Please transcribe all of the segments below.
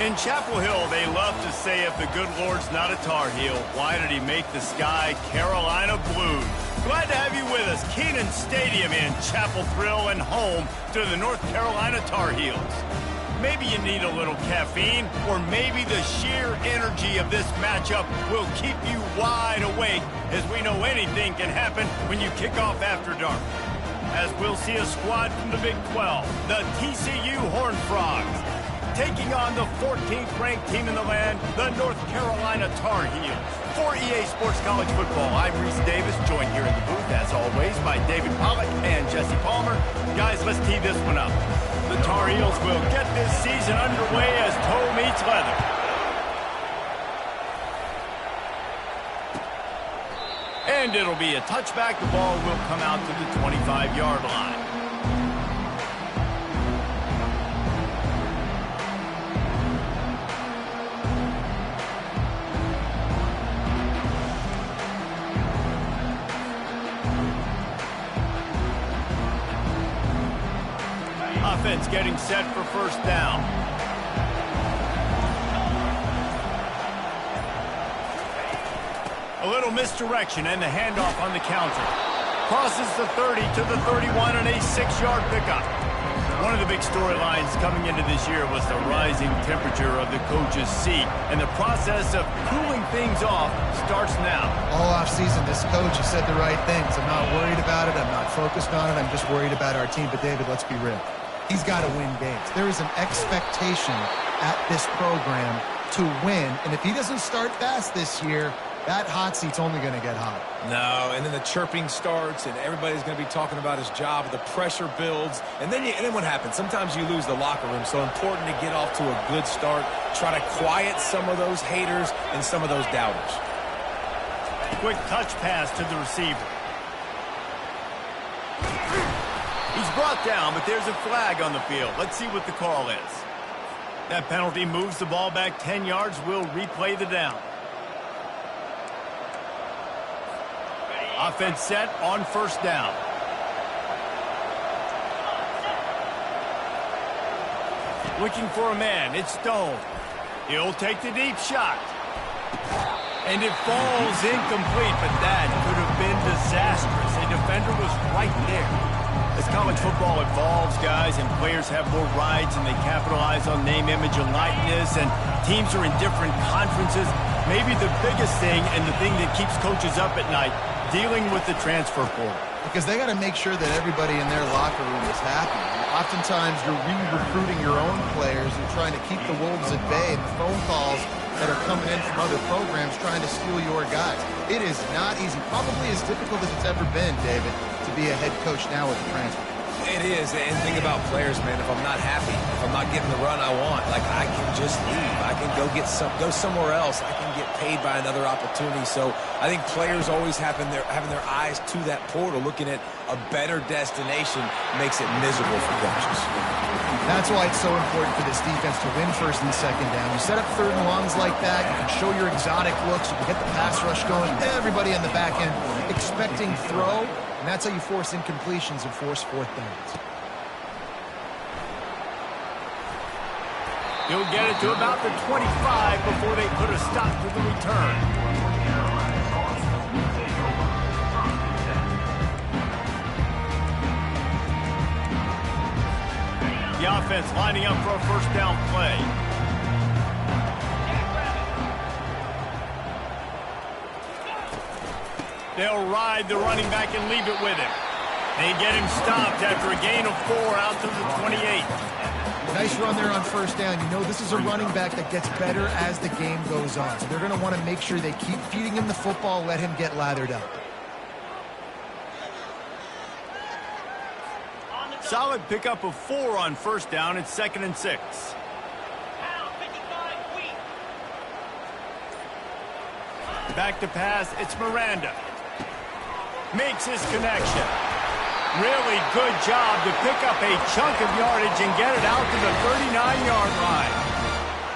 In Chapel Hill, they love to say if the good Lord's not a Tar Heel, why did he make the sky Carolina blue? Glad to have you with us. Kenan Stadium in Chapel Thrill and home to the North Carolina Tar Heels. Maybe you need a little caffeine, or maybe the sheer energy of this matchup will keep you wide awake, as we know anything can happen when you kick off after dark. As we'll see a squad from the Big 12, the TCU Horned Frogs, taking on the 14th ranked team in the land, the North Carolina Tar Heels. For EA Sports College Football, I'm Reese Davis, joined here in the booth, as always, by David Pollack and Jesse Palmer. Guys, let's tee this one up. The Tar Heels will get this season underway as toe meets leather. And it'll be a touchback. The ball will come out to the 25-yard line. Offense getting set for first down. A little misdirection and the handoff on the counter. Crosses the 30 to the 31 and a 6-yard pickup. One of the big storylines coming into this year was the rising temperature of the coach's seat, and the process of cooling things off starts now. All offseason, this coach has said the right things. I'm not worried about it. I'm not focused on it. I'm just worried about our team. But, David, let's be real. He's got to win games. There is an expectation at this program to win, and if he doesn't start fast this year, that hot seat's only going to get hot. No, and then the chirping starts, and everybody's going to be talking about his job. The pressure builds, and then what happens? Sometimes you lose the locker room, so important to get off to a good start. Try to quiet some of those haters and some of those doubters. Quick touch pass to the receiver. He's brought down, but there's a flag on the field. Let's see what the call is. That penalty moves the ball back 10 yards. We'll replay the down. Offense set on first down. Looking for a man. It's Stone. He'll take the deep shot. And it falls incomplete, but that could have been disastrous. A defender was right there. As college football evolves, guys, and players have more rights and they capitalize on name, image, and likeness, and teams are in different conferences, maybe the biggest thing and the thing that keeps coaches up at night, dealing with the transfer portal. Because they got to make sure that everybody in their locker room is happy. Oftentimes, you're re-recruiting your own players and trying to keep the wolves at bay, and the phone calls that are coming in from other programs trying to steal your guys. It is not easy. Probably as difficult as it's ever been, David, to be a head coach now with the transfer. It is, and think about players, man. If I'm not happy, if I'm not getting the run I want, like, I can just leave. I can go somewhere else. I can get paid by another opportunity. So I think players always having their eyes to that portal, looking at a better destination, makes it miserable for coaches. That's why it's so important for this defense to win first and second down. You set up third and longs like that, you can show your exotic looks, you can get the pass rush going, everybody on the back end expecting throw, and that's how you force incompletions and force fourth downs. He'll get it to about the 25 before they put a stop to the return. The offense lining up for a first down play. They'll ride the running back and leave it with him. They get him stopped after a gain of 4 out to the 28. Nice run there on first down. You know this is a running back that gets better as the game goes on. So they're going to want to make sure they keep feeding him the football, let him get lathered up. Solid pickup of 4 on first down. It's 2nd and 6. Back to pass. It's Miranda. Makes his connection. Really good job to pick up a chunk of yardage and get it out to the 39-yard line.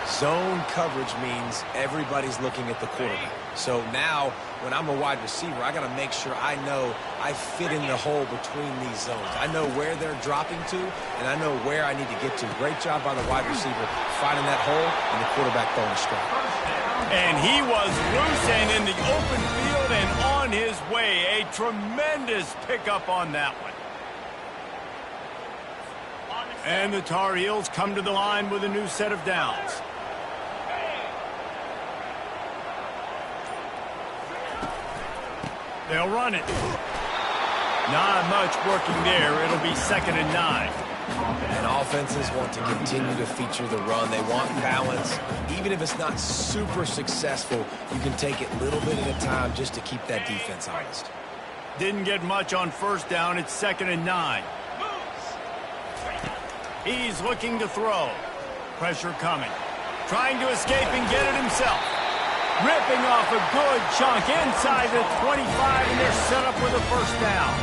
Zone coverage means everybody's looking at the quarterback. So now, when I'm a wide receiver, I got to make sure I know I fit in the hole between these zones. I know where they're dropping to, and I know where I need to get to. Great job by the wide receiver finding that hole, and the quarterback throwing a strike. And he was loose and in the open field and on his way. A tremendous pickup on that one. And the Tar Heels come to the line with a new set of downs. They'll run it. Not much working there. It'll be 2nd and 9. And offenses want to continue to feature the run. They want balance. Even if it's not super successful, you can take it little bit at a time just to keep that defense honest. Didn't get much on 1st down. It's 2nd and 9. He's looking to throw. Pressure coming. Trying to escape and get it himself. Ripping off a good chunk inside the 25, and they're set up with a 1st down.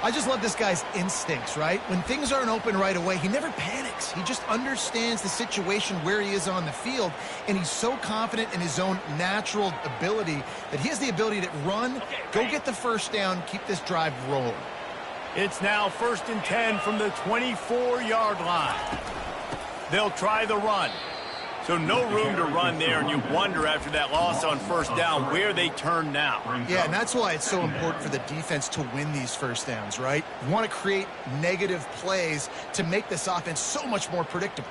I just love this guy's instincts, right? When things aren't open right away, he never panics. He just understands the situation where he is on the field, and he's so confident in his own natural ability that he has the ability to run, go get the 1st down, keep this drive rolling. It's now 1st and 10 from the 24-yard line. They'll try the run. So no room to run there, and you wonder after that loss on 1st down where they turn now. Yeah, and that's why it's so important for the defense to win these 1st downs, right? You want to create negative plays to make this offense so much more predictable.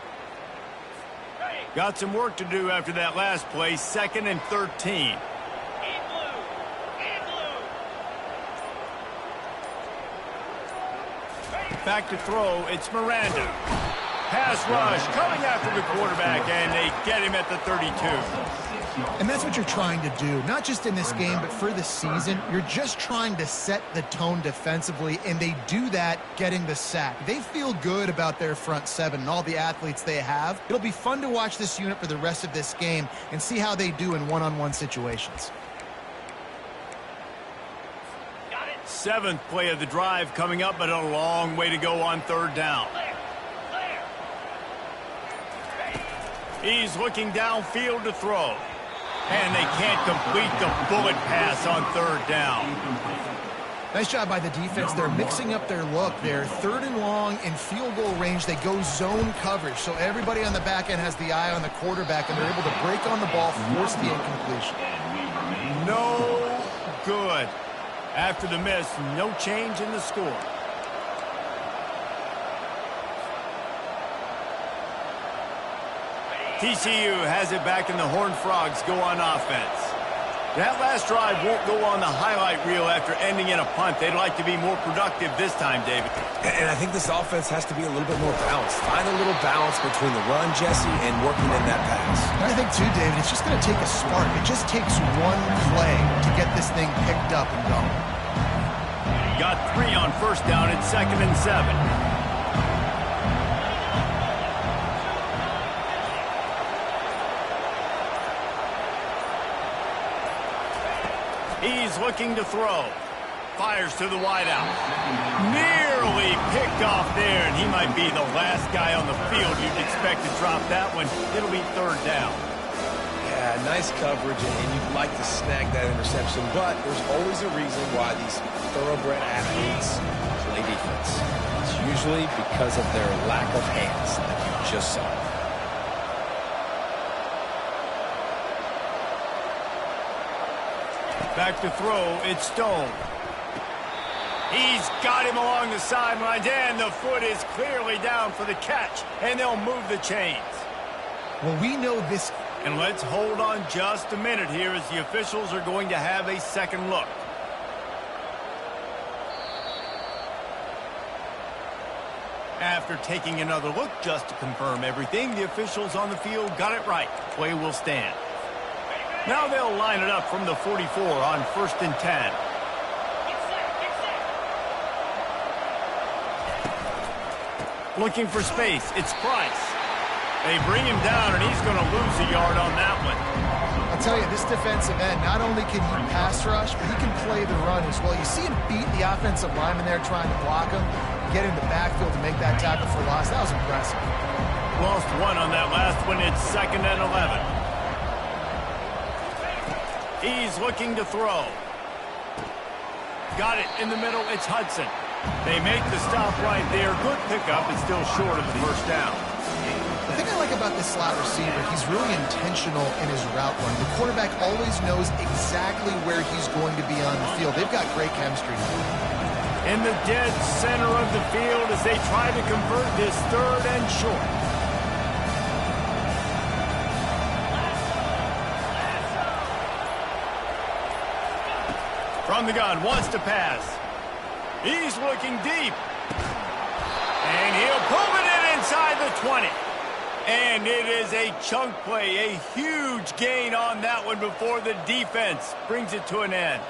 Got some work to do after that last play, 2nd and 13. Back to throw, it's Miranda. Pass rush coming after the quarterback, and they get him at the 32. And that's what you're trying to do, not just in this game, but for the season. You're just trying to set the tone defensively, and they do that getting the sack. They feel good about their front 7 and all the athletes they have. It'll be fun to watch this unit for the rest of this game and see how they do in one-on-one situations. 7th play of the drive coming up, but a long way to go on 3rd down. He's looking downfield to throw. And they can't complete the bullet pass on 3rd down. Nice job by the defense. They're mixing up their look. They're 3rd and long in field goal range. They go zone coverage. So everybody on the back end has the eye on the quarterback, and they're able to break on the ball, force the incompletion. No good. After the miss, no change in the score. TCU has it back, and the Horned Frogs go on offense. That last drive won't go on the highlight reel after ending in a punt. They'd like to be more productive this time, David. And I think this offense has to be a little bit more balanced. Find a little balance between the run, Jesse, and working in that pass. I think, too, David, it's just going to take a spark. It just takes one play to get this thing picked up and going. Got 3 on 1st down. It's 2nd and 7. He's looking to throw. Fires to the wideout. Nearly picked off there, and he might be the last guy on the field you'd expect to drop that one. It'll be 3rd down. Yeah, nice coverage, and you'd like to snag that interception, but there's always a reason why these thoroughbred athletes play defense. It's usually because of their lack of hands, like you just saw. Back to throw, it's Stone. He's got him along the sidelines, and the foot is clearly down for the catch, and they'll move the chains. Well, we know this. And let's hold on just a minute here as the officials are going to have a second look. After taking another look just to confirm everything, the officials on the field got it right. Play will stand. Now they'll line it up from the 44 on 1st and 10. Looking for space. It's Price. They bring him down, and he's going to lose a yard on that one. I'll tell you, this defensive end, not only can he pass rush, but he can play the run as well. You see him beat the offensive lineman there trying to block him, get in the backfield to make that tackle for loss. That was impressive. Lost 1 on that last one. It's 2nd and 11. He's looking to throw. Got it in the middle. It's Hudson. They make the stop right there. Good pickup. It's still short of the first down. The thing I like about this slot receiver, he's really intentional in his route run. The quarterback always knows exactly where he's going to be on the field. They've got great chemistry. In the dead center of the field as they try to convert this 3rd and short. From the gun, wants to pass. He's looking deep. And he'll pull it in inside the 20. And it is a chunk play, a huge gain on that one before the defense brings it to an end.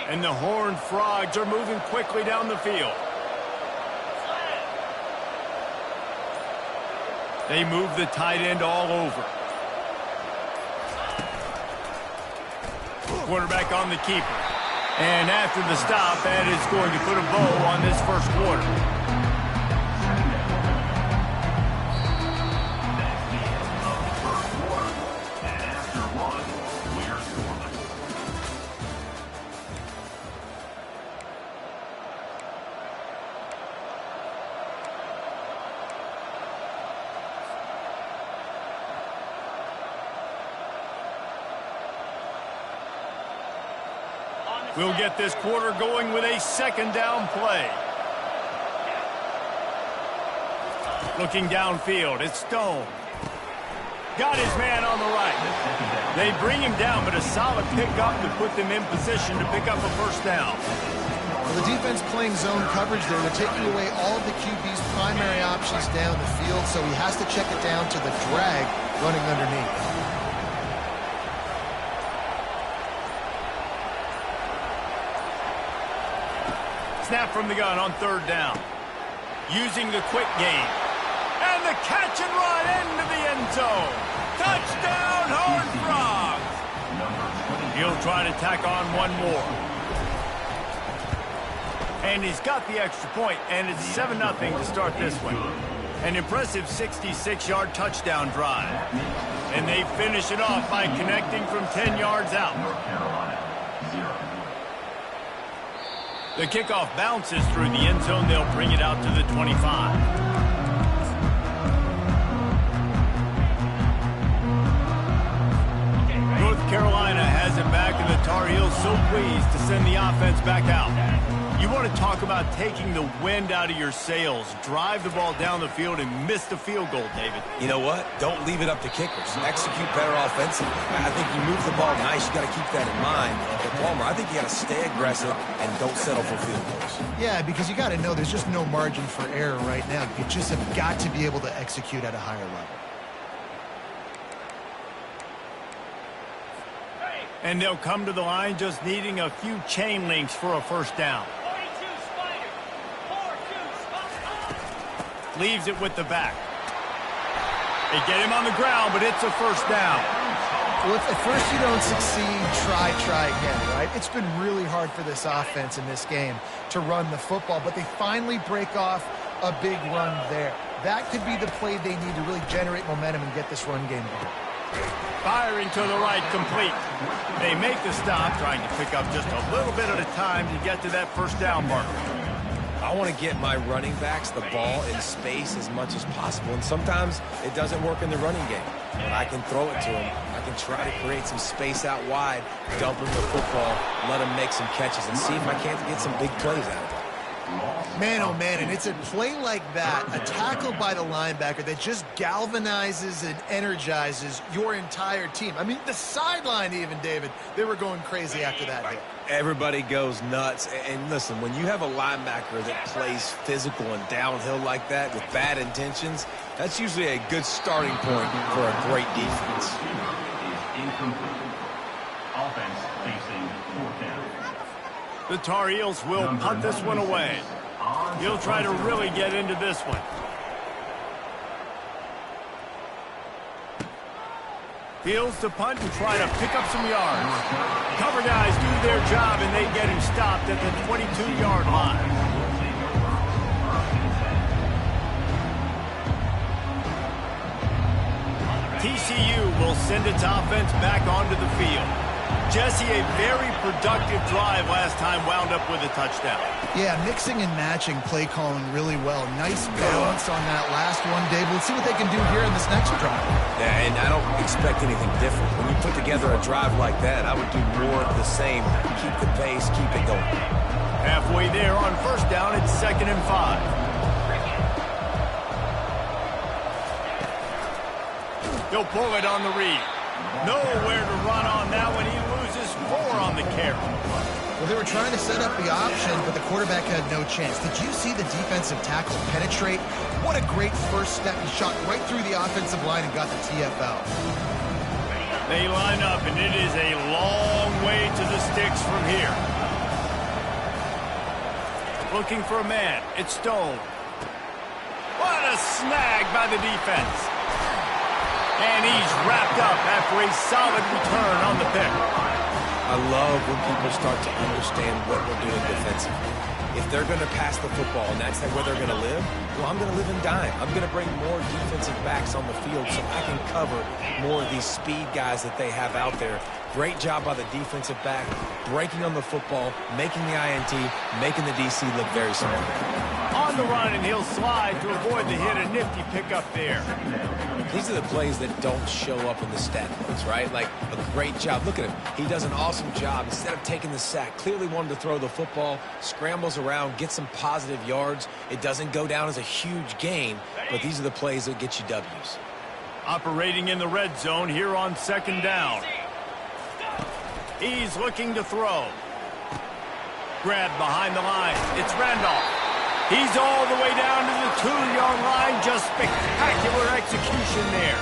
And the Horned Frogs are moving quickly down the field. They move the tight end all over. Quarterback on the keeper. And after the stop, that is going to put a bow on this first quarter. We'll get this quarter going with a 2nd down play. Looking downfield, it's Stone. Got his man on the right. They bring him down, but a solid pickup to put them in position to pick up a first down. Well, the defense playing zone coverage there. They're taking away all of the QB's primary options down the field, so he has to check it down to the drag running underneath. Snap from the gun on 3rd down. Using the quick game. And the catch and run into the end zone. Touchdown, Horned Frogs. He'll try to tack on one more. And he's got the extra point, and it's 7-0 to start this one. An impressive 66-yard touchdown drive. And they finish it off by connecting from 10 yards out. The kickoff bounces through the end zone. They'll bring it out to the 25. North Carolina has it back, and the Tar Heels so pleased to send the offense back out. You want to talk about taking the wind out of your sails. Drive the ball down the field and miss the field goal, David. You know what? Don't leave it up to kickers. Execute better offensively. I think you move the ball nice. You got to keep that in mind. But Palmer, I think you got to stay aggressive and don't settle for field goals. Yeah, because you got to know there's just no margin for error right now. You just have got to be able to execute at a higher level. And they'll come to the line just needing a few chain links for a first down. Leaves it with the back. They get him on the ground, but it's a first down. Well, if at first you don't succeed, try again, right? It's been really hard for this offense in this game to run the football, but they finally break off a big run there. That could be the play they need to really generate momentum and get this run game going. Firing to the right, complete. They make the stop, trying to pick up just a little bit at a time to get to that first down marker. I want to get my running backs the ball in space as much as possible, and sometimes it doesn't work in the running game. But I can throw it to them. I can try to create some space out wide, dump him the football, let him make some catches, and see if I can't get some big plays out of it. Man, oh man, and it's a play like that, a tackle by the linebacker that just galvanizes and energizes your entire team. I mean, the sideline even, David, they were going crazy after that hit. Everybody goes nuts. And listen, when you have a linebacker that plays physical and downhill like that with bad intentions, that's usually a good starting point for a great defense. Offense facing 4th down. The Tar Heels will punt this one away. He'll try to really get into this one. Fields to punt and try to pick up some yards. Cover guys do their job, and they get him stopped at the 22-yard line. TCU will send its offense back onto the field. Jesse, a very productive drive last time wound up with a touchdown. Yeah, mixing and matching play calling really well. Nice balance on that last one, Dave. Let's see what they can do here in this next drive. Yeah, and I don't expect anything different. When you put together a drive like that, I would do more of the same. Keep the pace, keep it going. Halfway there on first down, it's 2nd and 5. He'll pull it on the read. Nowhere to run on that one. He loses 4 on the carry. Well, they were trying to set up the option, but the quarterback had no chance. Did you see the defensive tackle penetrate? What a great first step. He shot right through the offensive line and got the TFL. They line up, and it is a long way to the sticks from here. Looking for a man. It's Stone. What a snag by the defense. And he's wrapped up after a solid return on the pick. I love when people start to understand what we're doing defensively. If they're going to pass the football and that's where they're going to live, well, I'm going to live and dime. I'm going to bring more defensive backs on the field so I can cover more of these speed guys that they have out there. Great job by the defensive back, breaking on the football, making the INT, making the DC look very smart. On the run, and he'll slide to avoid the hit. A nifty pickup there. These are the plays that don't show up in the stat books, right? Like a great job. Look at him. He does an awesome job. Instead of taking the sack, clearly wanted to throw the football, scrambles around, gets some positive yards. It doesn't go down as a huge gain, but these are the plays that get you W's. Operating in the red zone here on 2nd down. He's looking to throw. Grabbed behind the line. It's Randolph. He's all the way down to the 2-yard line. Just spectacular execution there.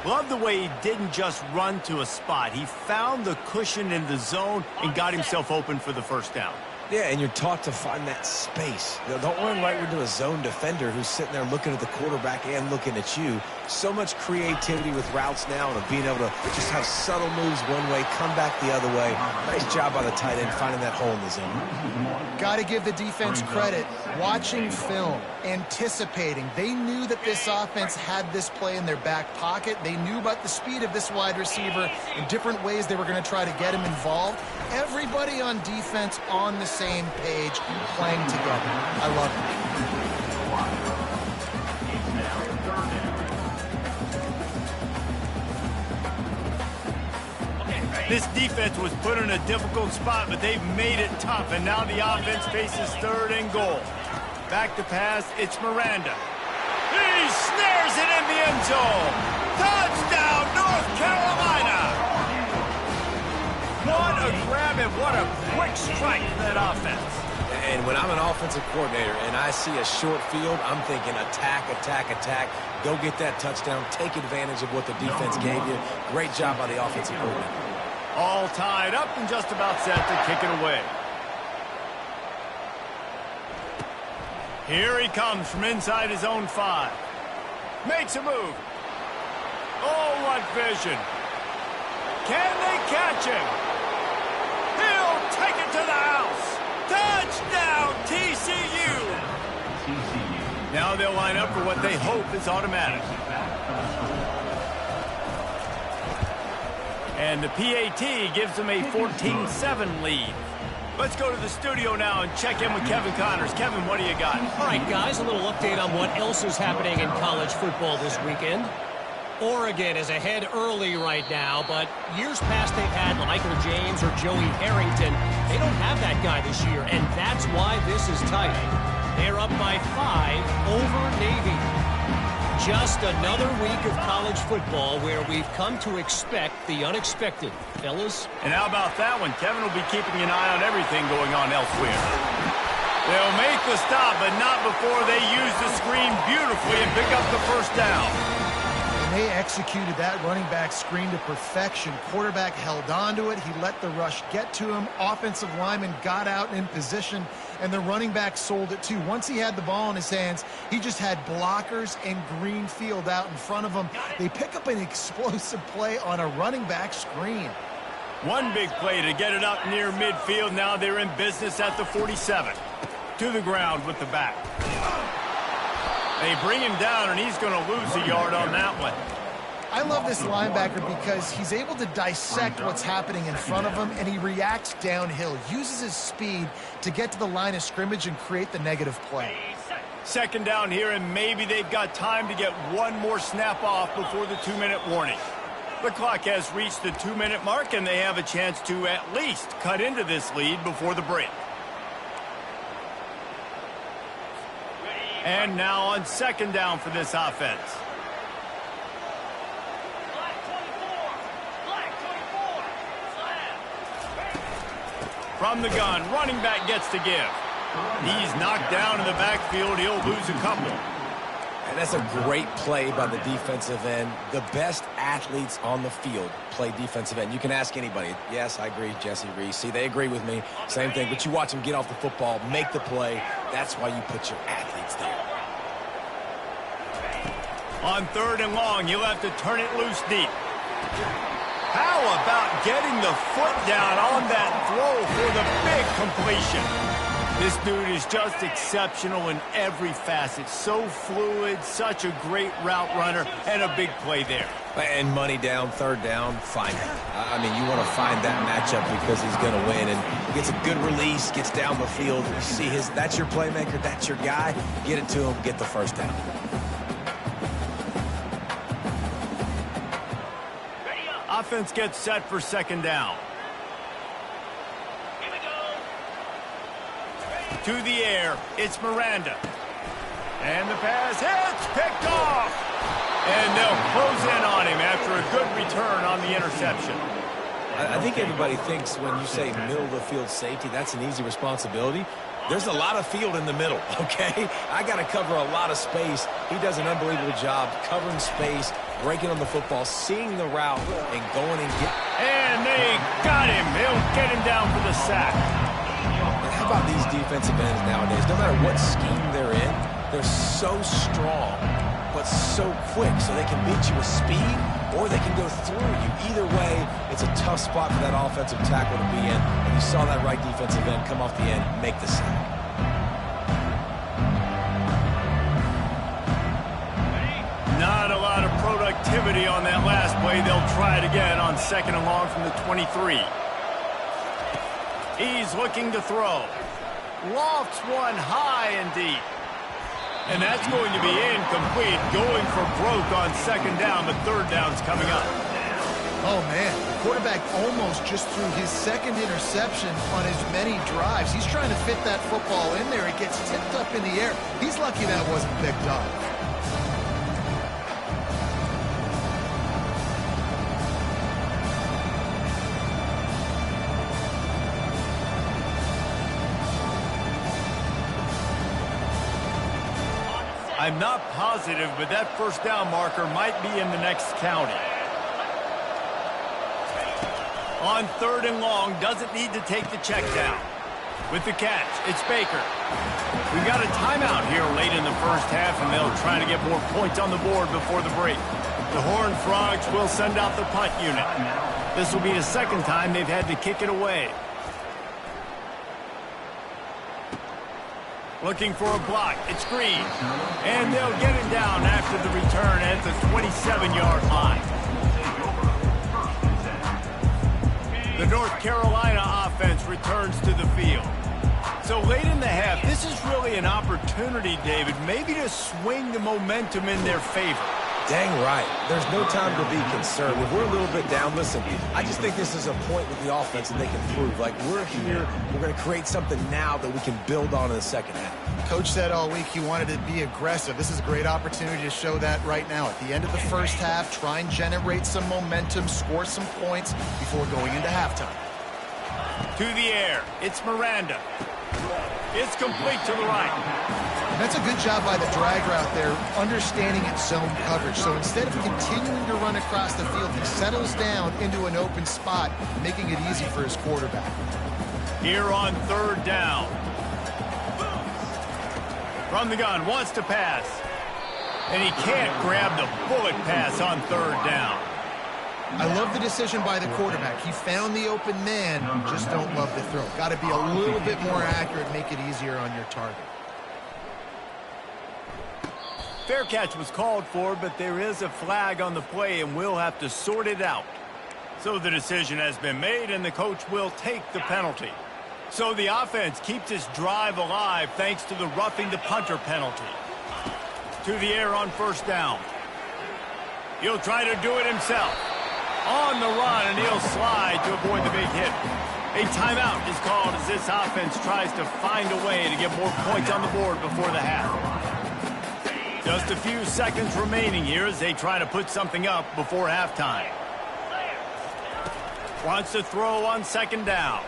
Love the way he didn't just run to a spot. He found the cushion in the zone and got himself open for the first down. Yeah, and you're taught to find that space. You know, don't run right into a zone defender who's sitting there looking at the quarterback and looking at you. So much creativity with routes now and being able to just have subtle moves one way, come back the other way. Nice job by the tight end finding that hole in the zone. Got to give the defense credit. Watching film, anticipating. They knew that this offense had this play in their back pocket. They knew about the speed of this wide receiver and different ways they were going to try to get him involved. Everybody on defense on the same page, playing together. I love it. This defense was put in a difficult spot, but they've made it tough, and now the offense faces 3rd and goal. Back to pass, it's Miranda. He snares it in the end zone. Touchdown, North Carolina! What a grab and what a quick strike for that offense. And when I'm an offensive coordinator and I see a short field, I'm thinking attack, attack, attack. Go get that touchdown. Take advantage of what the defense gave you. Great job by the offensive coordinator. All tied up and just about set to kick it away. Here he comes from inside his own 5. Makes a move. Oh, what vision. Can they catch him? He'll take it to the house. Touchdown, TCU. Now they'll line up for what they hope is automatic. And the PAT gives them a 14-7 lead. Let's go to the studio now and check in with Kevin Connors. Kevin, what do you got? All right, guys, a little update on what else is happening in college football this weekend. Oregon is ahead early right now, but years past they've had Michael James or Joey Harrington. They don't have that guy this year, and that's why this is tight. They're up by 5 over Navy. Just another week of college football where we've come to expect the unexpected. Fellas? And how about that one? Kevin will be keeping an eye on everything going on elsewhere. They'll make the stop, but not before they use the screen beautifully and pick up the first down. They executed that running back screen to perfection. Quarterback held on to it. He let the rush get to him. Offensive lineman got out in position, and the running back sold it too. Once he had the ball in his hands, he just had blockers and green field out in front of him. They pick up an explosive play on a running back screen. One big play to get it up near midfield. Now they're in business at the 47. To the ground with the back. They bring him down, and he's going to lose a yard on that one. I love this linebacker because he's able to dissect what's happening in front of him, and he reacts downhill, uses his speed to get to the line of scrimmage and create the negative play. Second down here, and maybe they've got time to get one more snap off before the 2-minute warning. The clock has reached the 2-minute mark, and they have a chance to at least cut into this lead before the break. And now on second down for this offense. From the gun, running back gets to give. He's knocked down in the backfield. He'll lose a couple. And that's a great play by the defensive end. The best athletes on the field play defensive end. You can ask anybody. Yes, I agree, Jesse Reese. See, they agree with me. Same thing. But you watch them get off the football, make the play. That's why you put your athletes there. On third and long, he'll have to turn it loose deep. How about getting the foot down on that throw for the big completion? This dude is just exceptional in every facet. So fluid, such a great route runner, and a big play there. And money down, third down, find it. I mean, you want to find that matchup because he's going to win. And he gets a good release, gets down the field. You see that's your playmaker, that's your guy. Get it to him, get the first down. Offense gets set for second down. To the air, it's Miranda. And the pass hits, picked off. And they'll close in on him after a good return on the interception. I think everybody thinks when you say middle of the field safety, that's an easy responsibility. There's a lot of field in the middle, okay? I got to cover a lot of space. He does an unbelievable job covering space, breaking on the football, seeing the route, and going and get. And they got him. They'll get him down for the sack. How about these defensive ends nowadays? No matter what scheme they're in, they're so strong, but so quick, so they can beat you with speed, or they can go through you. Either way, it's a tough spot for that offensive tackle to be in. And you saw that right defensive end come off the end, make the sack. Not a lot of productivity on that last play. They'll try it again on second and long from the 23. He's looking to throw. Lofts one high and deep. And that's going to be incomplete. Going for broke on second down, but third down's coming up. Oh, man. The quarterback almost just threw his second interception on as many drives. He's trying to fit that football in there. It gets tipped up in the air. He's lucky that wasn't picked up. I'm not positive, but that first down marker might be in the next county. On third and long, doesn't need to take the check down. With the catch, it's Baker. We've got a timeout here late in the first half, and they'll try to get more points on the board before the break. The Horned Frogs will send out the punt unit. This will be the second time they've had to kick it away. Looking for a block. It's Green. And they'll get it down after the return at the 27-yard line. The North Carolina offense returns to the field. So late in the half, this is really an opportunity, David, maybe to swing the momentum in their favor. Dang right. There's no time to be concerned. If we're a little bit down, listen, I just think this is a point with the offense that they can prove. Like, we're here, we're going to create something now that we can build on in the second half. Coach said all week he wanted to be aggressive. This is a great opportunity to show that right now. At the end of the first half, try and generate some momentum, score some points before going into halftime. To the air, it's Miranda. It's complete to the right. That's a good job by the drag route there, understanding its zone coverage. So instead of continuing to run across the field, he settles down into an open spot, making it easy for his quarterback. Here on third down. From the gun, wants to pass. And he can't grab the bullet pass on third down. I love the decision by the quarterback. He found the open man, just don't love the throw. Got to be a little bit more accurate, make it easier on your target. fair catch was called for, but there is a flag on the play, and we'll have to sort it out. So the decision has been made, and the coach will take the penalty. So the offense keeps its drive alive thanks to the roughing the punter penalty. To the air on first down. He'll try to do it himself. On the run, and he'll slide to avoid the big hit. A timeout is called as this offense tries to find a way to get more points on the board before the half. Just a few seconds remaining here as they try to put something up before halftime. Wants to throw on second down.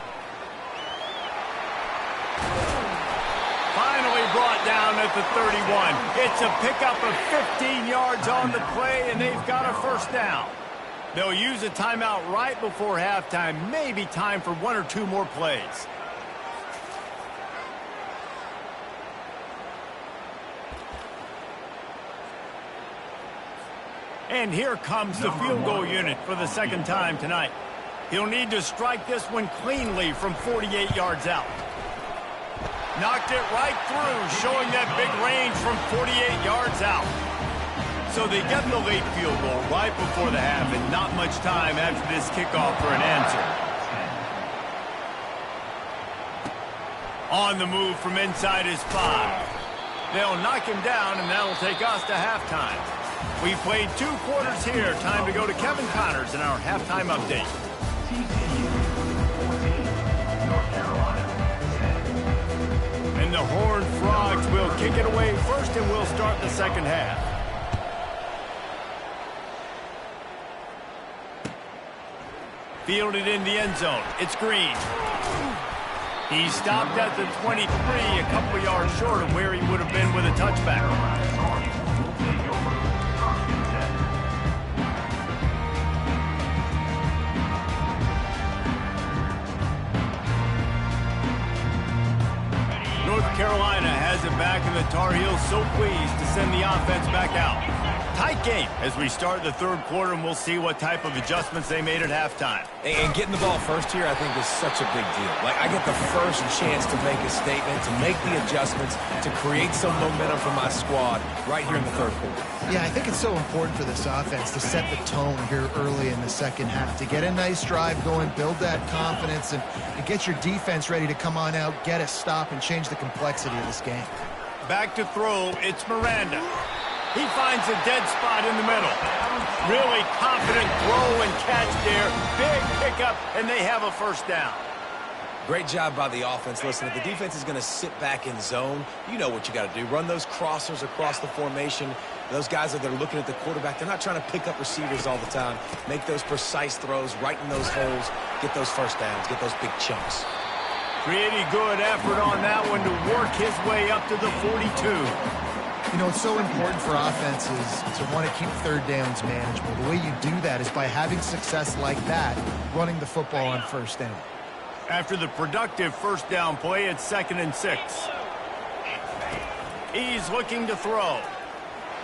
Finally brought down at the 31. It's a pickup of 15 yards on the play, and they've got a first down. They'll use a timeout right before halftime. Maybe time for one or two more plays. And here comes the field goal unit for the second time tonight. He'll need to strike this one cleanly from 48 yards out. Knocked it right through, showing that big range from 48 yards out. So they get the late field goal right before the half, and not much time after this kickoff for an answer. On the move from inside his 5. They'll knock him down, and that'll take us to halftime. We played 2 quarters here. Time to go to Kevin Connors in our halftime update. And the Horned Frogs will kick it away first, and we'll start the second half. Fielded in the end zone. It's Green. He stopped at the 23, a couple yards short of where he would have been with a touchback. North Carolina has it back, and the Tar Heels so pleased to send the offense back out. Tight game as we start the third quarter, and we'll see what type of adjustments they made at halftime. And getting the ball first here, I think, is such a big deal. Like, I get the first chance to make a statement, to make the adjustments, to create some momentum for my squad right here in the third quarter. Yeah, I think it's so important for this offense to set the tone here early in the second half, to get a nice drive going, build that confidence, and get your defense ready to come on out, get a stop, and change the complexity of this game. Back to throw, it's Miranda. He finds a dead spot in the middle. Really confident throw and catch there. Big pickup, and they have a first down. Great job by the offense. Listen, if the defense is going to sit back in zone, you know what you got to do. Run those crossers across the formation. Those guys that are looking at the quarterback, they're not trying to pick up receivers all the time. Make those precise throws right in those holes. Get those first downs. Get those big chunks. Pretty good effort on that one to work his way up to the 42. You know, it's so important for offenses to want to keep third downs manageable. The way you do that is by having success like that, running the football on first down. After the productive first down play, it's 2nd and 6. He's looking to throw.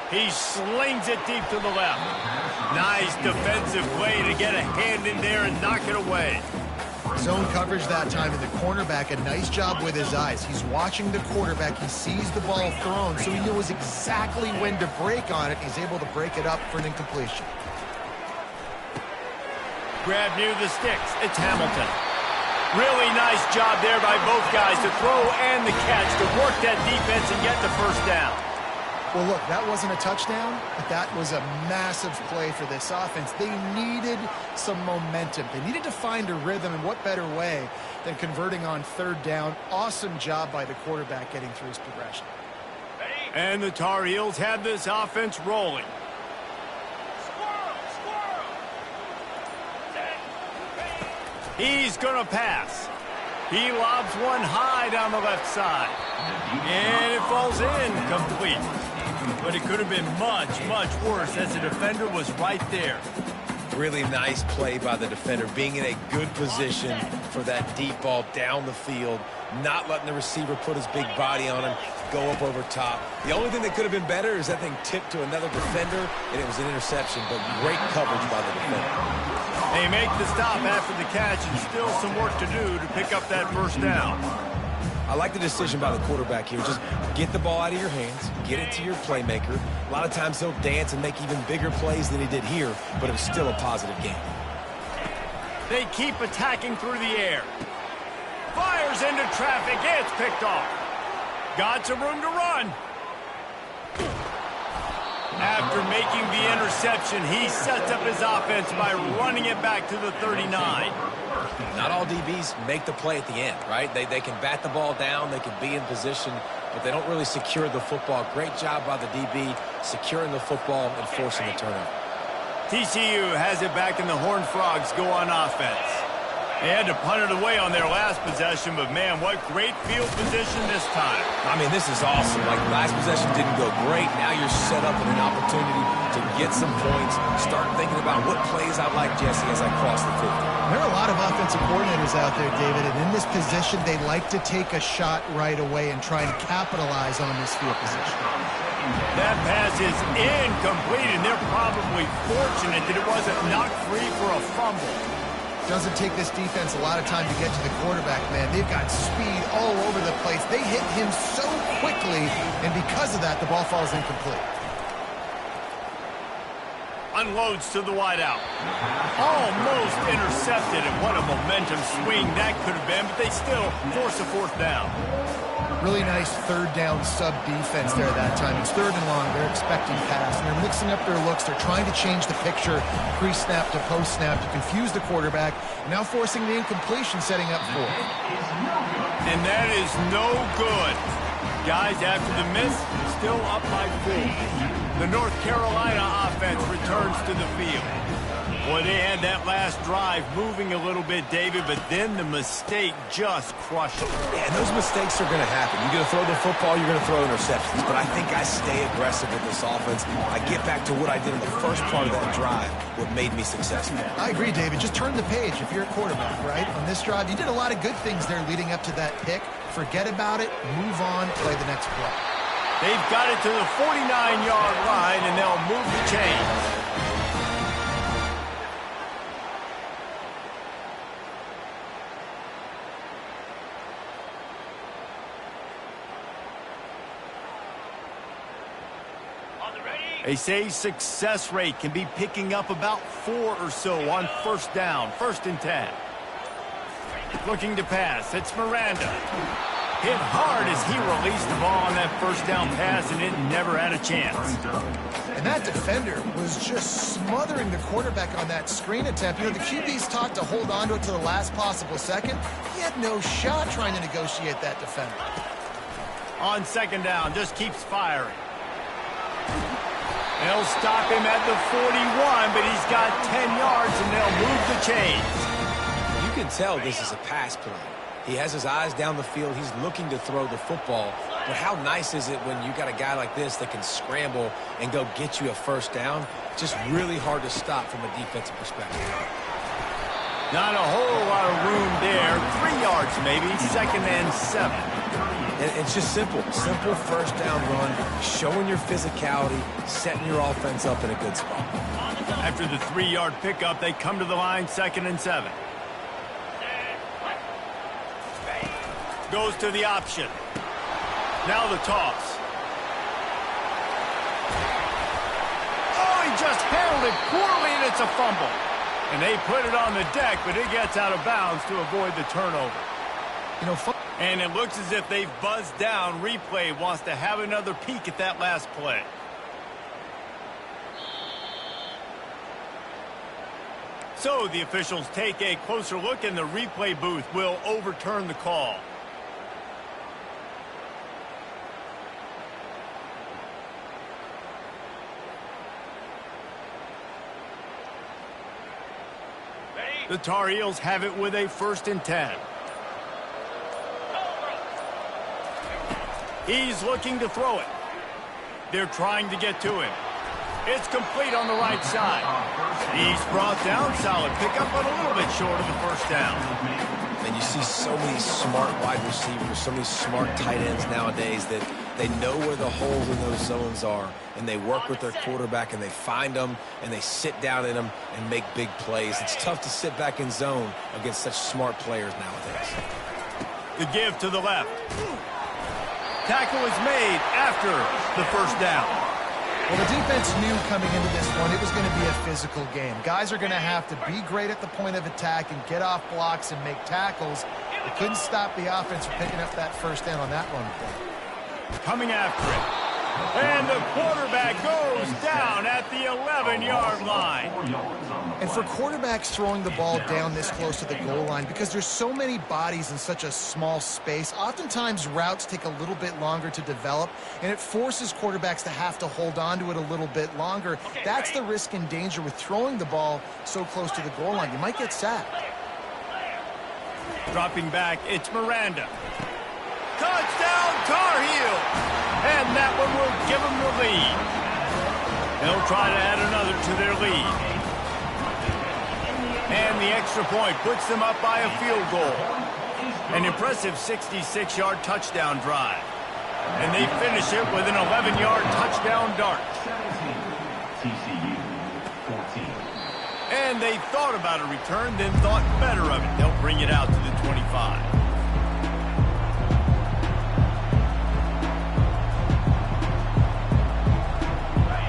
He slings it deep to the left. Nice defensive play to get a hand in there and knock it away. Zone coverage that time, and the cornerback, a nice job with his eyes. He's watching the quarterback. He sees the ball thrown, so he knows exactly when to break on it. He's able to break it up for an incompletion. Grab near the sticks. It's Hamilton. Really nice job there by both guys to throw and the catch to work that defense and get the first down. Well, look, that wasn't a touchdown, but that was a massive play for this offense. They needed some momentum. They needed to find a rhythm, and what better way than converting on third down. Awesome job by the quarterback getting through his progression. And the Tar Heels have this offense rolling. He's going to pass. He lobs one high down the left side. And it falls in complete. But it could have been much, much worse as the defender was right there. Really nice play by the defender, being in a good position for that deep ball down the field, not letting the receiver put his big body on him, go up over top. The only thing that could have been better is that thing tipped to another defender, and it was an interception, but great coverage by the defender. They make the stop after the catch, and still some work to do to pick up that first down. I like the decision by the quarterback here. Just get the ball out of your hands, get it to your playmaker. A lot of times he'll dance and make even bigger plays than he did here, but it was still a positive game. They keep attacking through the air. Fires into traffic. It's picked off. Got some room to run. After making the interception, he sets up his offense by running it back to the 39. Not all DBs make the play at the end, right? They can bat the ball down, they can be in position, but they don't really secure the football. Great job by the DB securing the football and forcing the turnover. TCU has it back and the Horned Frogs go on offense. They had to punt it away on their last possession, but man, what great field position this time. I mean, this is awesome. Like, last possession didn't go great. Now you're set up with an opportunity to get some points. Start thinking about what plays I like, Jesse, as I cross the 50. There are a lot of offensive coordinators out there, David, and in this position, they like to take a shot right away and try and capitalize on this field position. That pass is incomplete, and they're probably fortunate that it wasn't knocked free for a fumble. Doesn't take this defense a lot of time to get to the quarterback, man. They've got speed all over the place. They hit him so quickly, and because of that, the ball falls incomplete. Unloads to the wideout. Almost intercepted, and what a momentum swing that could have been, but they still force a fourth down. Really nice third down sub defense there that time. It's third and long. They're expecting pass, and they're mixing up their looks. They're trying to change the picture pre-snap to post-snap to confuse the quarterback, and now forcing the incompletion, setting up fourth. And that is no good. Guys, after the miss, still up by 4. The North Carolina offense returns to the field. Boy, they had that last drive moving a little bit, David, but then the mistake just crushed them. Yeah, and those mistakes are going to happen. You're going to throw the football, you're going to throw interceptions. But I think I stay aggressive with this offense. I get back to what I did in the first part of that drive, what made me successful. I agree, David. Just turn the page if you're a quarterback, right? On this drive, you did a lot of good things there leading up to that pick. Forget about it, move on, play the next play. They've got it to the 49-yard line, and they'll move the chains. They say success rate can be picking up about 4 or so on first down, 1st and 10. Looking to pass, it's Miranda. Hit hard as he released the ball on that first down pass, and it never had a chance. And that defender was just smothering the quarterback on that screen attempt. You know, the QB's taught to hold on to it to the last possible second. He had no shot trying to negotiate that defender. On 2nd down, just keeps firing. They'll stop him at the 41, but he's got 10 yards, and they'll move the chains. You can tell this is a pass play. He has his eyes down the field. He's looking to throw the football. But how nice is it when you got a guy like this that can scramble and go get you a first down? Just really hard to stop from a defensive perspective. Not a whole lot of room there. 3 yards maybe, 2nd and 7. And it's just simple. Simple first down run, showing your physicality, setting your offense up in a good spot. After the 3-yard pickup, they come to the line, 2nd and 7. Goes to the option. Now the toss. Oh, he just handled it poorly, and it's a fumble. And they put it on the deck, but it gets out of bounds to avoid the turnover. You know, and it looks as if they've buzzed down. Replay wants to have another peek at that last play. So the officials take a closer look, and the replay booth will overturn the call. The Tar Heels have it with a 1st and 10. He's looking to throw it. They're trying to get to him. It's complete on the right side. He's brought down. Solid pickup, but a little bit short of the first down. And you see so many smart wide receivers, so many smart tight ends nowadays that they know where the holes in those zones are, and they work with their quarterback, and they find them, and they sit down in them and make big plays. It's tough to sit back in zone against such smart players nowadays. The give to the left. Tackle is made after the first down. Well, the defense knew coming into this one it was going to be a physical game. Guys are going to have to be great at the point of attack and get off blocks and make tackles. They couldn't stop the offense from picking up that first down on that run play. Coming after it. And the quarterback goes down at the 11-yard line. And for quarterbacks throwing the ball down this close to the goal line, because there's so many bodies in such a small space, oftentimes routes take a little bit longer to develop, and it forces quarterbacks to have to hold on to it a little bit longer. That's the risk and danger with throwing the ball so close to the goal line. You might get sacked. Dropping back, it's Miranda. Touchdown, Tar Heel! And that one will give them the lead. They'll try to add another to their lead. And the extra point puts them up by a field goal. An impressive 66-yard touchdown drive. And they finish it with an 11-yard touchdown dart. 17, TCU, 14. And they thought about a return, then thought better of it. They'll bring it out to the 25.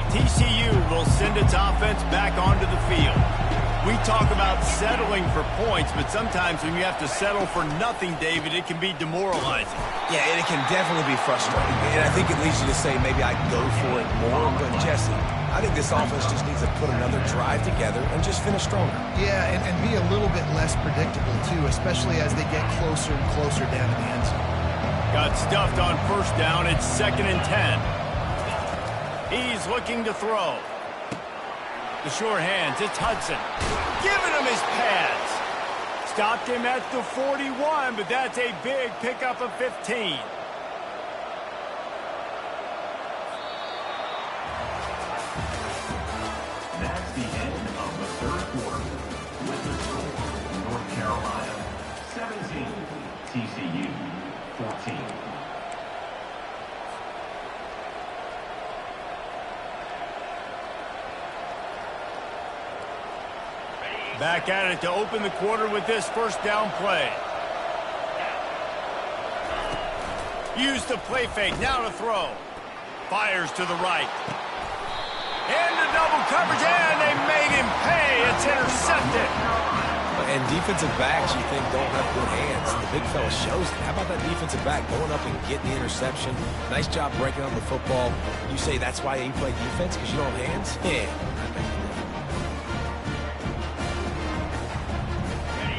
TCU will send its offense back onto the field. We talk about settling for points, but sometimes when you have to settle for nothing, David, it can be demoralizing. Yeah, and it can definitely be frustrating. And I think it leads you to say maybe I go for it more. But, Jesse, I think this offense just needs to put another drive together and just finish stronger. Yeah, and be a little bit less predictable, too, especially as they get closer and closer down to the end zone. Got stuffed on first down. It's 2nd and 10. He's looking to throw. The sure hands, it's Hudson. Giving him his pads. Stopped him at the 41, but that's a big pickup of 15. That's the end of the third quarter. With the score, North Carolina 17, TCU 14. Back at it to open the quarter with this first down play. Use the play fake, now to throw. Fires to the right. And the double coverage, and they made him pay. It's intercepted. And defensive backs you think don't have good hands. The big fella shows it. How about that defensive back going up and getting the interception? Nice job breaking on the football. You say that's why you play defense, because you don't have hands? Yeah.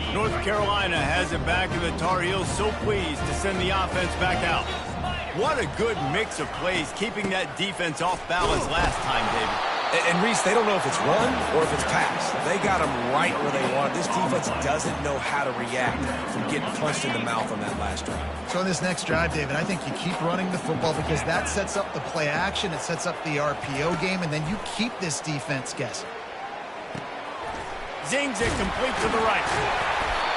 North Carolina has it back, and the Tar Heels so pleased to send the offense back out. What a good mix of plays, keeping that defense off balance last time, David. And Reese, they don't know if it's run or if it's pass. They got them right where they want. This defense doesn't know how to react from getting punched in the mouth on that last drive. So in this next drive, David, I think you keep running the football because that sets up the play action, it sets up the RPO game, and then you keep this defense guessing. Zings it complete to the right.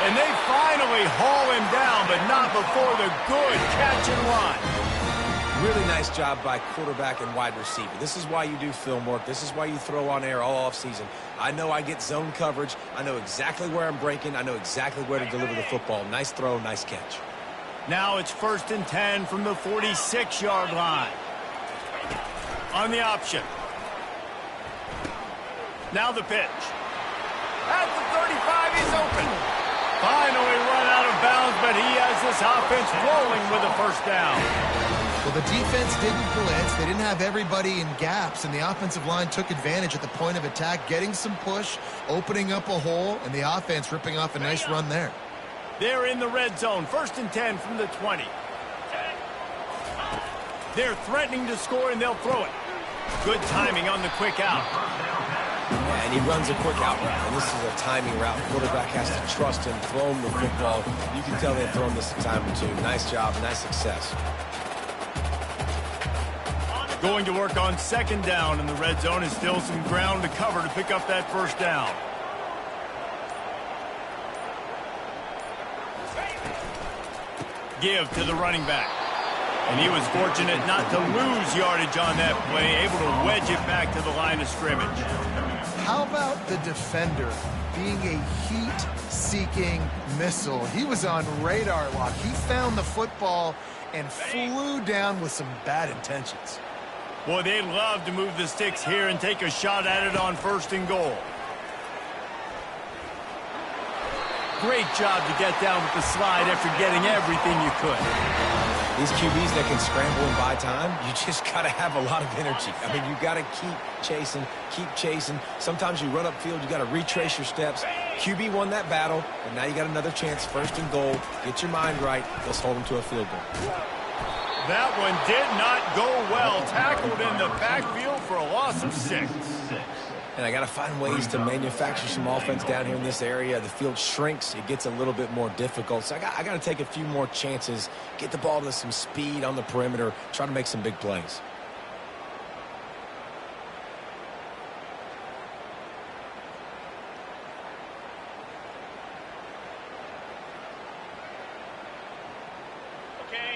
And they finally haul him down, but not before the good catch and run. Really nice job by quarterback and wide receiver. This is why you do film work. This is why you throw on air all offseason. I know I get zone coverage. I know exactly where I'm breaking. I know exactly where to deliver the football. Nice throw, nice catch. Now it's 1st and 10 from the 46-yard line. On the option. Now the pitch. At the 35, he's open. Finally run out of bounds, but he has this offense rolling with a first down. Well, the defense didn't blitz. They didn't have everybody in gaps, and the offensive line took advantage at the point of attack, getting some push, opening up a hole, and the offense ripping off a nice run there. They're in the red zone. 1st and 10 from the 20. They're threatening to score, and they'll throw it. Good timing on the quick out. And he runs a quick out route, and this is a timing route. The quarterback has to trust him, throw him the football. You can tell they've thrown this a time or two. Nice job, nice success. Going to work on 2nd down in the red zone, and still some ground to cover to pick up that first down. Give to the running back. And he was fortunate not to lose yardage on that play, able to wedge it back to the line of scrimmage. How about the defender being a heat-seeking missile? He was on radar lock. He found the football and flew down with some bad intentions. Boy, they'd love to move the sticks here and take a shot at it on 1st and goal. Great job to get down with the slide after getting everything you could. These QBs that can scramble and buy time, you just got to have a lot of energy. I mean, you got to keep chasing, keep chasing. Sometimes you run upfield, you got to retrace your steps. QB won that battle, and now you got another chance, 1st and goal. Get your mind right. Let's hold them to a field goal. That one did not go well. Tackled in the backfield for a loss of 6. And I got to find ways to manufacture some offense down here in this area. The field shrinks. It gets a little bit more difficult. So I got to take a few more chances, get the ball to some speed on the perimeter, try to make some big plays.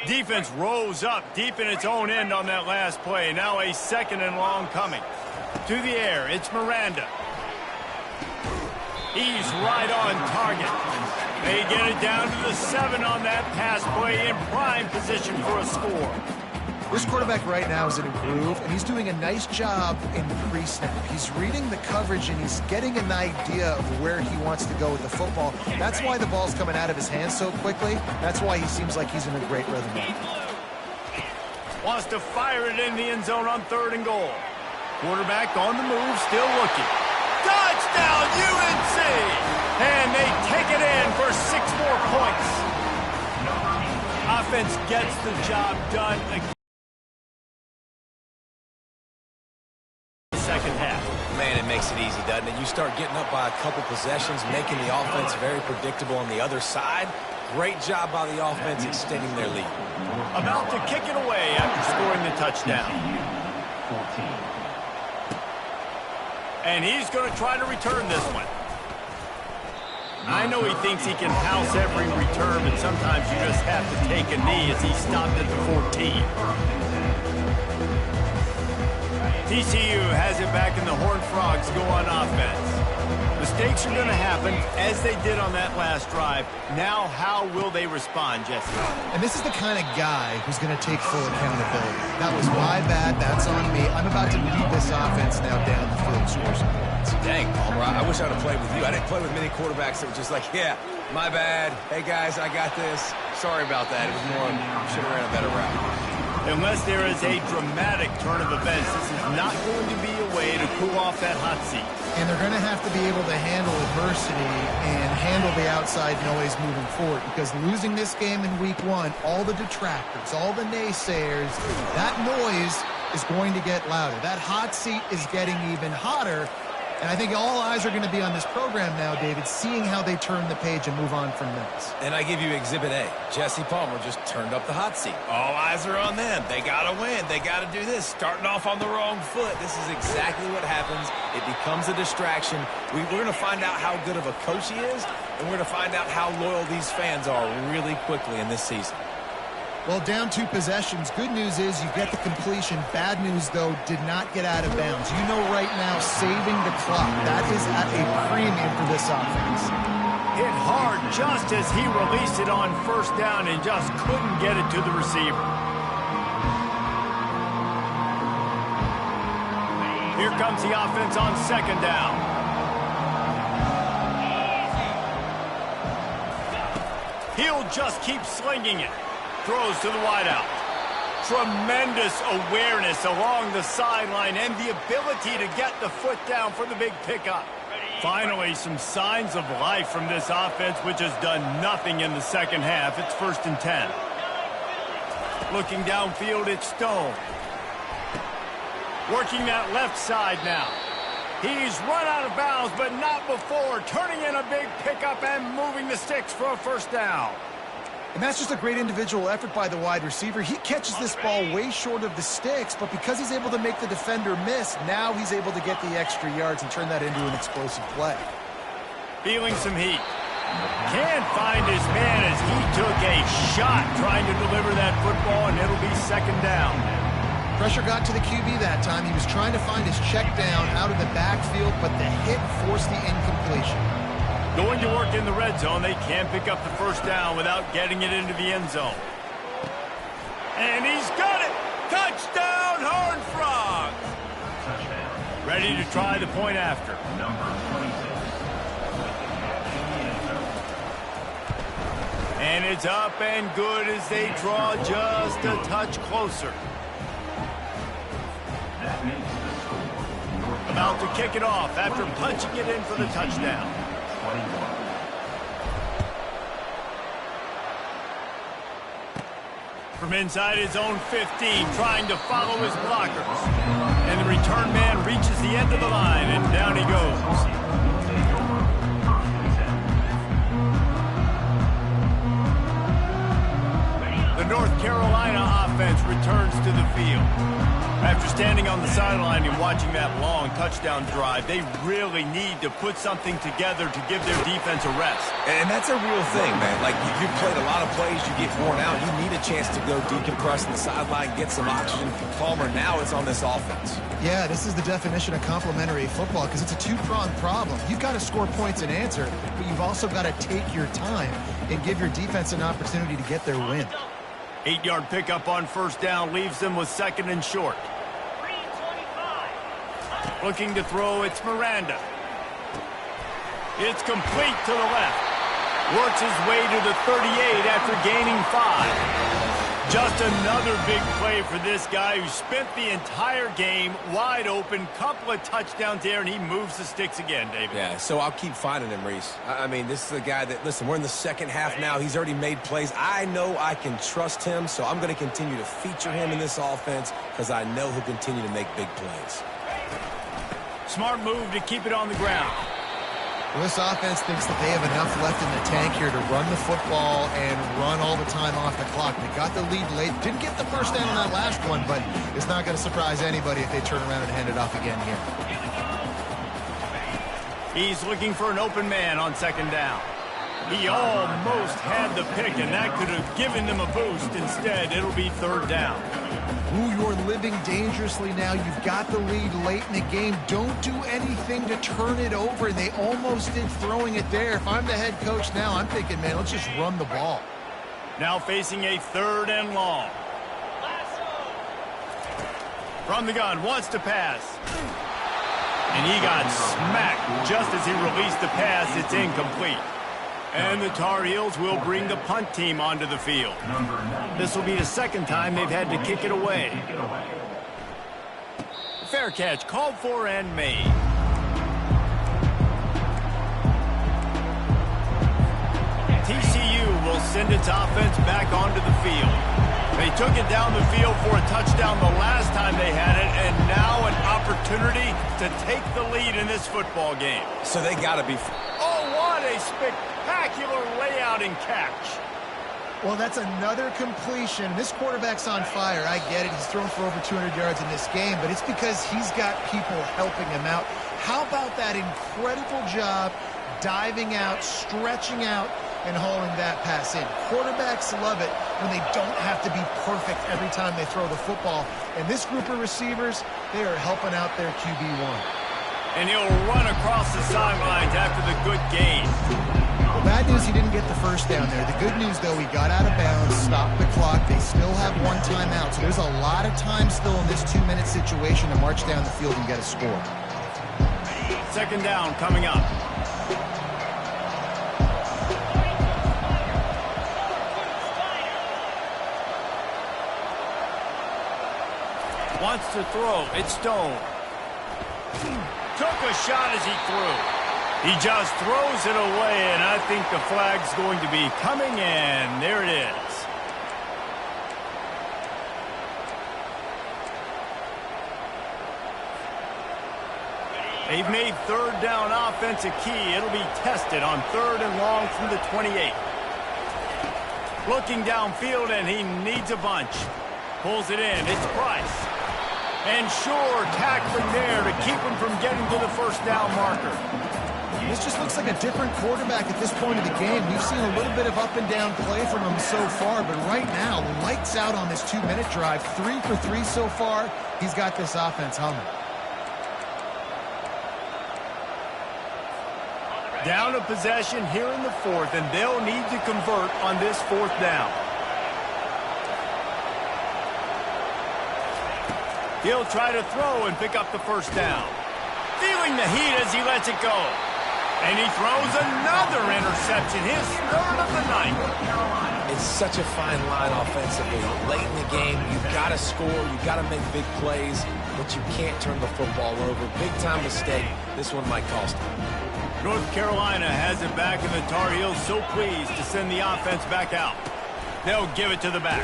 Defense rose up deep in its own end on that last play. Now a 2nd and long coming. To the air, it's Miranda. He's right on target. They get it down to the 7 on that pass play, in prime position for a score. This quarterback right now is in a groove, and he's doing a nice job in pre-snap. He's reading the coverage, and he's getting an idea of where he wants to go with the football. That's why the ball's coming out of his hands so quickly. That's why he seems like he's in a great rhythm now. Wants to fire it in the end zone on 3rd and goal. Quarterback on the move, still looking. Touchdown, UNC! And they take it in for 6 more points. Offense gets the job done again. Second half. Man, it makes it easy, doesn't it? You start getting up by a couple possessions, making the offense very predictable on the other side. Great job by the offense extending their lead. About to kick it away after scoring the touchdown. 14. And he's going to try to return this one. I know he thinks he can house every return, but sometimes you just have to take a knee as he stopped at the 14. TCU has it back, and the Horned Frogs go on offense. Mistakes are going to happen, as they did on that last drive. Now, how will they respond, Jesse? And this is the kind of guy who's going to take full accountability. That was my bad. That's on me. I'm about to lead this offense now down the field, score some points. Dang, Palmer, I wish I would have played with you. I didn't play with many quarterbacks that were just like, yeah, my bad. Hey, guys, I got this. Sorry about that. It was more, should have ran a better route. Unless there is a dramatic turn of events, this is not going to be a way to cool off that hot seat. And they're going to have to be able to handle adversity and handle the outside noise moving forward, because losing this game in week 1, all the detractors, all the naysayers, that noise is going to get louder. That hot seat is getting even hotter. And I think all eyes are going to be on this program now, David, seeing how they turn the page and move on from this. And I give you Exhibit A. Jesse Palmer just turned up the hot seat. All eyes are on them. They got to win. They got to do this. Starting off on the wrong foot. This is exactly what happens. It becomes a distraction. We're going to find out how good of a coach he is, and we're going to find out how loyal these fans are really quickly in this season. Well, down 2 possessions. Good news is you get the completion. Bad news, though, did not get out of bounds. You know right now, saving the clock, that is at a premium for this offense. Hit hard just as he released it on 1st down and just couldn't get it to the receiver. Here comes the offense on 2nd down. He'll just keep slinging it. Throws to the wideout. Tremendous awareness along the sideline and the ability to get the foot down for the big pickup. Finally, some signs of life from this offense, which has done nothing in the second half. It's 1st and 10. Looking downfield, it's Stone. Working that left side now. He's run out of bounds, but not before. Turning in a big pickup and moving the sticks for a 1st down. And that's just a great individual effort by the wide receiver. He catches this ball way short of the sticks, but because he's able to make the defender miss, now he's able to get the extra yards and turn that into an explosive play. Feeling some heat. Can't find his man as he took a shot trying to deliver that football, and it'll be 2nd down. Pressure got to the QB that time. He was trying to find his check down out of the backfield, but the hit forced the incompletion. Going to work in the red zone, they can't pick up the first down without getting it into the end zone. And he's got it! Touchdown, Horned Frogs! Touchdown. Ready to try the point after. Number 26. And it's up and good as they draw just a touch closer. That makes the score. About to kick it off after punching it in for the touchdown. 21. From inside his own 15, trying to follow his blockers. And the return man reaches the end of the line, and down he goes. The North Carolina offense returns to the field. After standing on the sideline and watching that long touchdown drive, they really need to put something together to give their defense a rest. And that's a real thing, man. Like, you've played a lot of plays, you get worn out. You need a chance to go decompress on the sideline, get some oxygen. Palmer, now it's on this offense. Yeah, this is the definition of complementary football because it's a two-pronged problem. You've got to score points and answer, but you've also got to take your time and give your defense an opportunity to get their win. 8-yard pickup on first down leaves them with second and short. Looking to throw, it's Miranda. It's complete to the left. Works his way to the 38 after gaining 5. Just another big play for this guy who spent the entire game wide open. Couple of touchdowns there, and he moves the sticks again, David. Yeah, so I'll keep finding him, Reese. I mean, this is a guy that, listen, we're in the second half now. He's already made plays. I know I can trust him, so I'm going to continue to feature him in this offense because I know he'll continue to make big plays. Smart move to keep it on the ground. Well, this offense thinks that they have enough left in the tank here to run the football and run all the time off the clock. They got the lead late. Didn't get the first down on that last one, but it's not going to surprise anybody if they turn around and hand it off again here. He's looking for an open man on second down. He almost had the pick, and that could have given them a boost. Instead, it'll be third down. Ooh, you're living dangerously now. You've got the lead late in the game. Don't do anything to turn it over. They almost did throwing it there. If I'm the head coach now, I'm thinking, man, let's just run the ball. Now facing a third and long. From the gun, wants to pass. And he got smacked just as he released the pass. It's incomplete. And the Tar Heels will bring the punt team onto the field. This will be the second time they've had to kick it away. Fair catch, called for and made. TCU will send its offense back onto the field. They took it down the field for a touchdown the last time they had it, and now an opportunity to take the lead in this football game. So they got to be... Oh, what a spectacular layout and catch. Well, that's another completion. This quarterback's on fire. I get it. He's thrown for over 200 yards in this game, but it's because he's got people helping him out. How about that incredible job diving out, stretching out, and hauling that pass in? Quarterbacks love it when they don't have to be perfect every time they throw the football. And this group of receivers, they are helping out their QB1. And he'll run across the sidelines after the good gain. Well, bad news, he didn't get the first down there. The good news, though, he got out of bounds, stopped the clock. They still have one timeout, so there's a lot of time still in this 2-minute situation to march down the field and get a score. Second down coming up. Wants to throw. It's Stone. Took a shot as he threw. He just throws it away, and I think the flag's going to be coming in. There it is. They've made third down offense a key. It'll be tested on third and long from the 28. Looking downfield, and he needs a bunch. Pulls it in. It's Price. And sure, tackling there to keep him from getting to the first down marker. This just looks like a different quarterback at this point of the game. We've seen a little bit of up and down play from him so far, but right now, lights out on this 2-minute drive. 3 for 3 so far. He's got this offense humming. Down a possession here in the fourth, and they'll need to convert on this fourth down. He'll try to throw and pick up the first down. Feeling the heat as he lets it go. And he throws another interception, his third of the night. It's such a fine line offensively. Late in the game, you've got to score, you've got to make big plays, but you can't turn the football over. Big-time mistake. This one might cost him. North Carolina has it back, and the Tar Heels so pleased to send the offense back out. They'll give it to the back.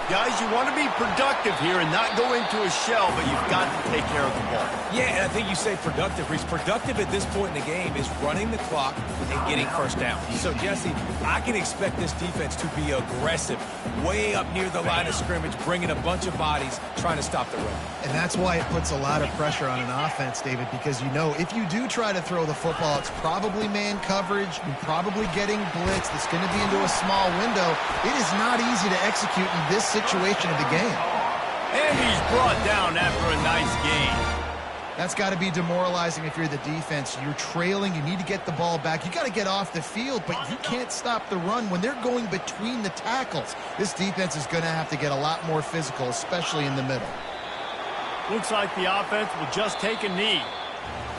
Guys, you want to be productive here and not go into a shell, but you've got to take care of the ball. Yeah, and I think you say productive. Reese, productive at this point in the game is running the clock and getting first down. So, Jesse, I can expect this defense to be aggressive, way up near the line of scrimmage, bringing a bunch of bodies, trying to stop the run. And that's why it puts a lot of pressure on an offense, David, because you know if you do try to throw the football, it's probably man coverage. You're probably getting blitz. That's going to be into a small window. It is not easy to execute in this situation of the game. And he's brought down after a nice gain. That's got to be demoralizing if you're the defense. You're trailing. You need to get the ball back. You got to get off the field, but you can't stop the run when they're going between the tackles. This defense is going to have to get a lot more physical, especially in the middle. Looks like the offense will just take a knee.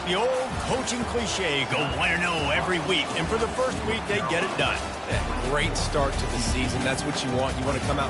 The old coaching cliche, go 1-0 every week. And for the first week, they get it done. Yeah, great start to the season. That's what you want. You want to come out